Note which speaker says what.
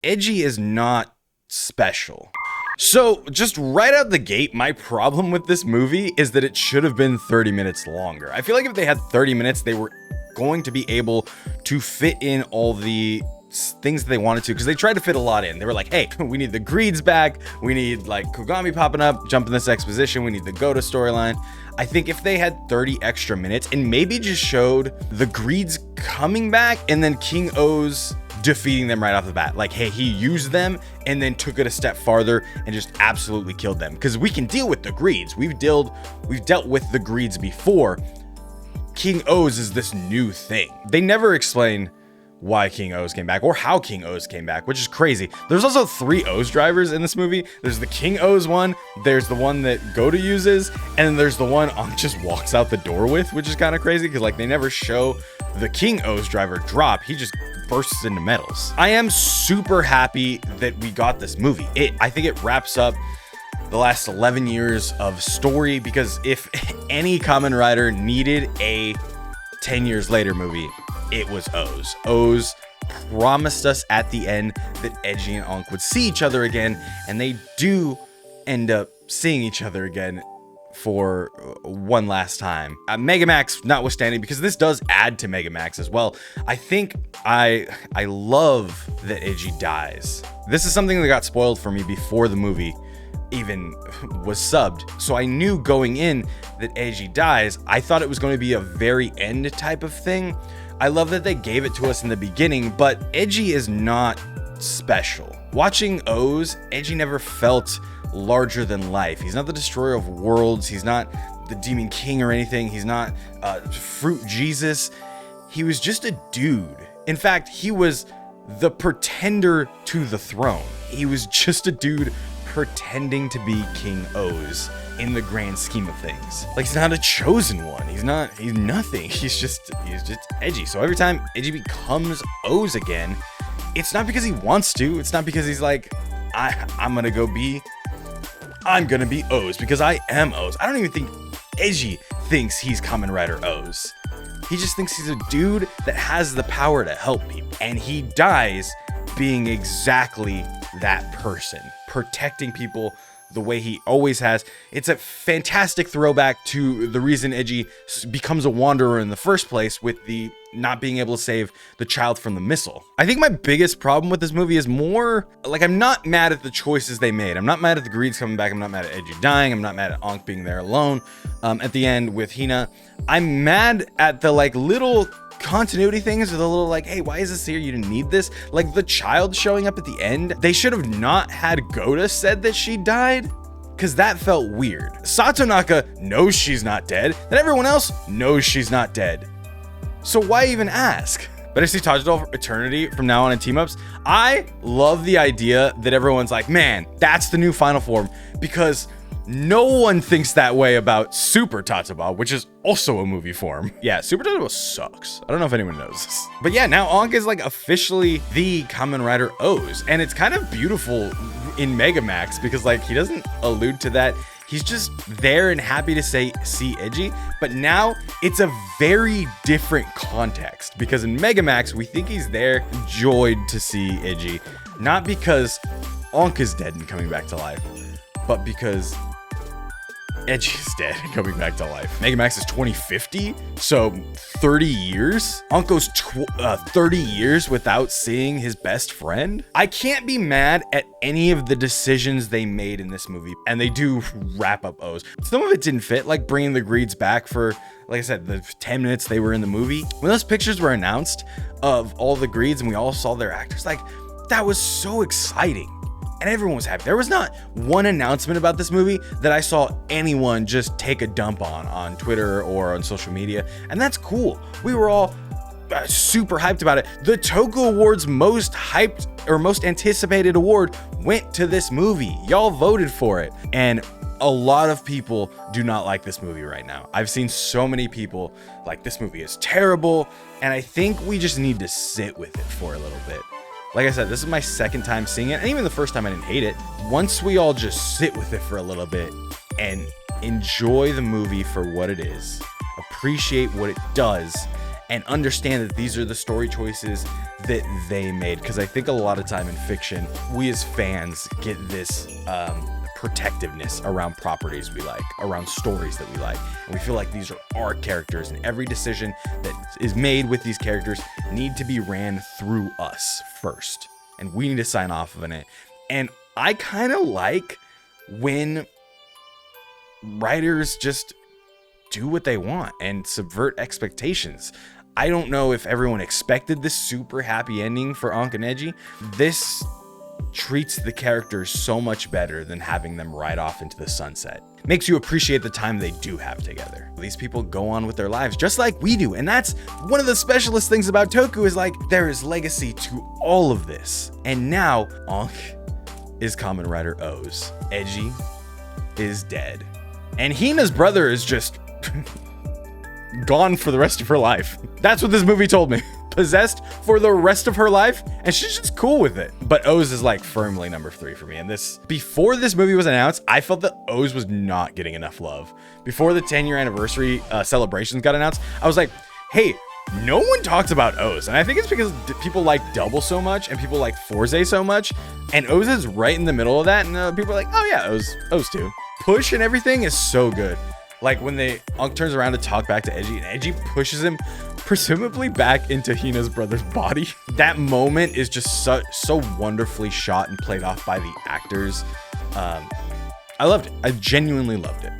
Speaker 1: Eiji is not special. So just right out the gate, my problem with this movie is that it should have been 30 minutes longer. I feel like if they had 30 minutes, they were going to be able to fit in all the things that they wanted to, because they tried to fit a lot in. They were like, hey, we need the Greeds back, we need like Kogami popping up, jump in this exposition, we need the Goda storyline. I think if they had 30 extra minutes and maybe just showed the Greeds coming back and then King O's defeating them right off the bat, like, hey, he used them and then took it a step farther and just absolutely killed them, because we can deal with the Greeds. We've dealt with the Greeds before. King O's is this new thing. They never explain why King O's came back or how King O's came back, which is crazy. There's also 3 O's drivers in this movie. There's the King O's one, there's the one that Goda uses, and then there's the one Ankh just walks out the door with, which is kind of crazy because like they never show the King O's driver drop. He just bursts into metals. I am super happy that we got this movie. I think it wraps up the last 11 years of story, because if any Kamen Rider needed a 10 years later movie, it was O's. O's promised us at the end that Eiji and Ankh would see each other again, and they do end up seeing each other again for one last time. Megamax notwithstanding, because this does add to Megamax as well. I think I love that Eiji dies. This is something that got spoiled for me before the movie even was subbed. So I knew going in that Eiji dies. I thought it was going to be a very end type of thing. I love that they gave it to us in the beginning, but Eiji is not special. Watching O's, Eiji never felt larger than life. He's not the destroyer of worlds. He's not the demon king or anything. He's not fruit Jesus. He was just a dude. In fact, he was the pretender to the throne. He was just a dude pretending to be King O's in the grand scheme of things. Like, he's not a chosen one. He's nothing. He's just Eiji. So every time Eiji becomes O's again, it's not because he wants to. It's not because he's like, I'm gonna be O's because I am O's. I don't even think Eiji thinks he's Kamen Rider O's. He just thinks he's a dude that has the power to help people. And he dies being exactly that person, protecting people the way he always has. It's a fantastic throwback to the reason Eiji becomes a wanderer in the first place, with the not being able to save the child from the missile. I think my biggest problem with this movie is more like, I'm not mad at the choices they made. I'm not mad at the Greeds coming back. I'm not mad at Eiji dying. I'm not mad at Ankh being there alone at the end with Hina. I'm mad at the like little continuity things, or the little like, hey, why is this here? You didn't need this. Like the child showing up at the end. They should have not had Goda said that she died, because that felt weird. Satonaka knows she's not dead, and everyone else knows she's not dead. So why even ask? But I see Tajidol Eternity from now on in team-ups. I love the idea that everyone's like, man, that's the new final form, because no one thinks that way about Super Tatsuba, which is also a movie form. Yeah, Super Tatsuba sucks. I don't know if anyone knows this. But yeah, now Ankh is like officially the Kamen Rider O's, and it's kind of beautiful in Megamax because like he doesn't allude to that. He's just there and happy to see Eiji, but now it's a very different context, because in Megamax, we think he's there, joyed to see Eiji, not because Ankh is dead and coming back to life, but because Eiji is dead and coming back to life. Megamax is 2050, so 30 years? Ankh goes 30 years without seeing his best friend? I can't be mad at any of the decisions they made in this movie, and they do wrap up O's. Some of it didn't fit, like bringing the Greeds back for, like I said, the 10 minutes they were in the movie. When those pictures were announced of all the Greeds and we all saw their actors, like, that was so exciting. And everyone was happy. There was not one announcement about this movie that I saw anyone just take a dump on Twitter or on social media. And that's cool. We were all super hyped about it. The Toku Awards most hyped or most anticipated award went to this movie. Y'all voted for it. And a lot of people do not like this movie right now. I've seen so many people like, this movie is terrible. And I think we just need to sit with it for a little bit. Like I said, this is my second time seeing it, and even the first time I didn't hate it. Once we all just sit with it for a little bit and enjoy the movie for what it is, appreciate what it does, and understand that these are the story choices that they made, because I think a lot of time in fiction, we as fans get this protectiveness around properties we like, around stories that we like, and we feel like these are our characters, and every decision that is made with these characters need to be ran through us first, and we need to sign off on it. And I kind of like when writers just do what they want and subvert expectations. I don't know if everyone expected this super happy ending for Ankh and Eiji. This treats the characters so much better than having them ride off into the sunset. Makes you appreciate the time they do have together. These people go on with their lives just like we do, and that's one of the specialist things about Toku, is like there is legacy to all of this. And now Ankh is Kamen Rider OOO's, Eiji is dead, and Hina's brother is just gone for the rest of her life. That's what this movie told me. Possessed for the rest of her life, and she's just cool with it. But OOO's is like firmly number 3 for me. And before this movie was announced, I felt that OOO's was not getting enough love. Before the 10-year anniversary celebrations got announced, I was like, hey, no one talks about OOO's. And I think it's because people like Double so much and people like Forze so much, and OOO's is right in the middle of that, and people are like, oh yeah, OOO's too. Push and everything is so good. Like when Ankh turns around to talk back to Eiji, and Eiji pushes him presumably back into Hina's brother's body. That moment is just so wonderfully shot and played off by the actors. I loved it. I genuinely loved it.